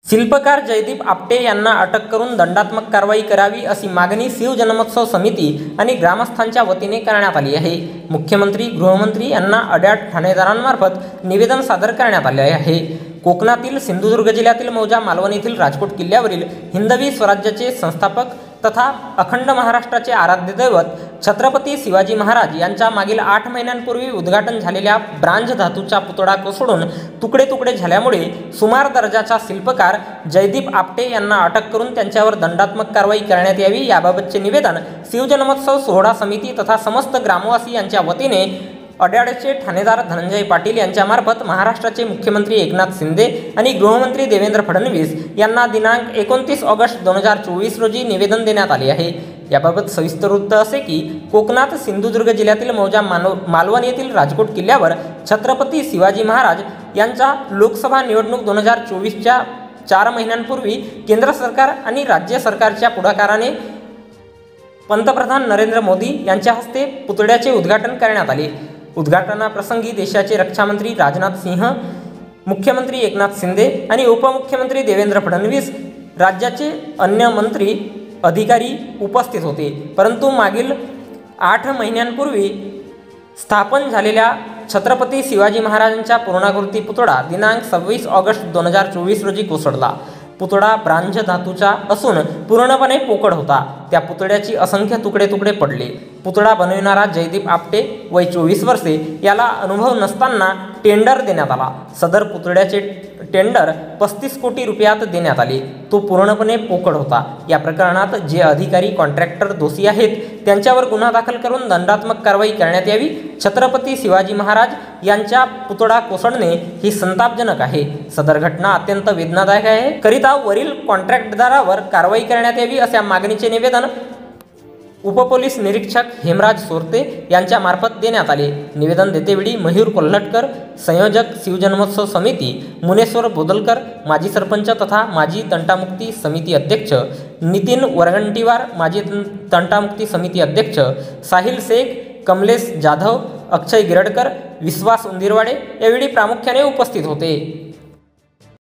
शिल्पकार जयदीप आपटे यांना अटक करून दंडात्मक कारवाई करावी अशी मागणी शिवजन्मोत्सव समिती आणि ग्रामस्थांच्या वतीने करण्यात आली आहे। मुख्यमंत्री, गृहमंत्री यांना अड्याड ठाणेदारांमार्फत निवेदन सादर करण्यात आले आहे। कोकणातील सिंधुदुर्ग जिल्ह्यातील मौजा मालवण येथील राजकोट किल्ल्यावरील हिंदवी स्वराज्याचे संस्थापक तथा अखंड महाराष्ट्राचे आराध्य दैवत छत्रपती शिवाजी महाराज यांच्या मागील 8 महिन्यांपूर्वी उद्घाटन झालेल्या ब्रांझ धातूचा पुतळा कोसळून तुकडे तुकडे झाल्यामुळे सुमार दर्जाचा शिल्पकार जयदीप आपटे यांना अटक करून त्यांच्यावर दंडात्मक कारवाई करण्यात यावी याबाबतचे निवेदन शिवजन्मोत्सव सोहळा समिती तथा समस्त ग्रामवासी यांच्या वतीने अड्याडचे ठाणेदार धनंजय पाटील यांच्यामार्फत महाराष्ट्राचे मुख्यमंत्री एकनाथ शिंदे आणि गृहमंत्री देवेंद्र फडणवीस यांना दिनांक 29 ऑगस्ट 2024 रोजी निवेदन देण्यात आले आहे। याबाबत सविस्तर वृत्त असे की कोकणात सिंधुदुर्ग जिल्ह्यातील मौजा मालवण येथील राजकोट किल्ल्यावर छत्रपती शिवाजी महाराज यांचा लोकसभा निवडणूक 2024च्या 4 महिन्यांपूर्वी केंद्र सरकार आणि राज्य सरकारच्या पुढाकाराने पंतप्रधान नरेंद्र मोदी यांच्या हस्ते पुतळ्याचे उद्घाटन करण्यात आले। उद्घाटनाप्रसंगी देशाचे रक्षामंत्री राजनाथ सिंह, मुख्यमंत्री एकनाथ शिंदे आणि उपमुख्यमंत्री देवेंद्र फडणवीस, राज्याचे अन्य मंत्री अधिकारी उपस्थित होते। परंतु मागील 8 महिन्यांपूर्वी स्थापन झालेल्या छत्रपती शिवाजी महाराजांच्या पूर्णाकृती पुतळा दिनांक 26 ऑगस्ट 2024 रोजी कोसळला। पुतळा ब्रांझ धातूचा असून पूर्णपणे पोकळ होता। त्या पुतळ्याची असंख्य तुकडे तुकडे पडले। पुतळा बनविणारा जयदीप आपटे वय 24 वर्षे याला अनुभव नसताना टेंडर देण्यात आला। सदर पुतळ्याचे टेंडर 35 कोटी रुपयात देण्यात आले। तो पूर्णपणे पोकळ होता। या प्रकरणात जे अधिकारी कॉन्ट्रॅक्टर दोषी आहेत त्यांच्यावर गुन्हा दाखल करून दंडात्मक कारवाई करण्यात यावी। छत्रपती शिवाजी महाराज यांच्या पुतळा कोसळणे ही संतापजनक आहे। सदर घटना अत्यंत वेदनादायक आहे, करिता वरील कॉन्ट्रॅक्टदारावर कारवाई करण्यात यावी अशा मागणीचे निवेदन उपपोलीस निरीक्षक हेमराज सोरते यांच्या मार्फत देण्यात आले। निवेदन देतेवेळी मयूर कोल्हटकर, संयोजक शिवजन्मोत्सव समिती, मुनेश्वर बोदलकर, माजी सरपंच तथा माजी तंटामुक्ती समिती अध्यक्ष नितीन वरगंटीवार, माजी तंटामुक्ती समिती अध्यक्ष साहिल शेख, कमलेश जाधव, अक्षय गिरडकर, विश्वास उंदीरवाडे यावेळी प्रामुख्याने उपस्थित होते।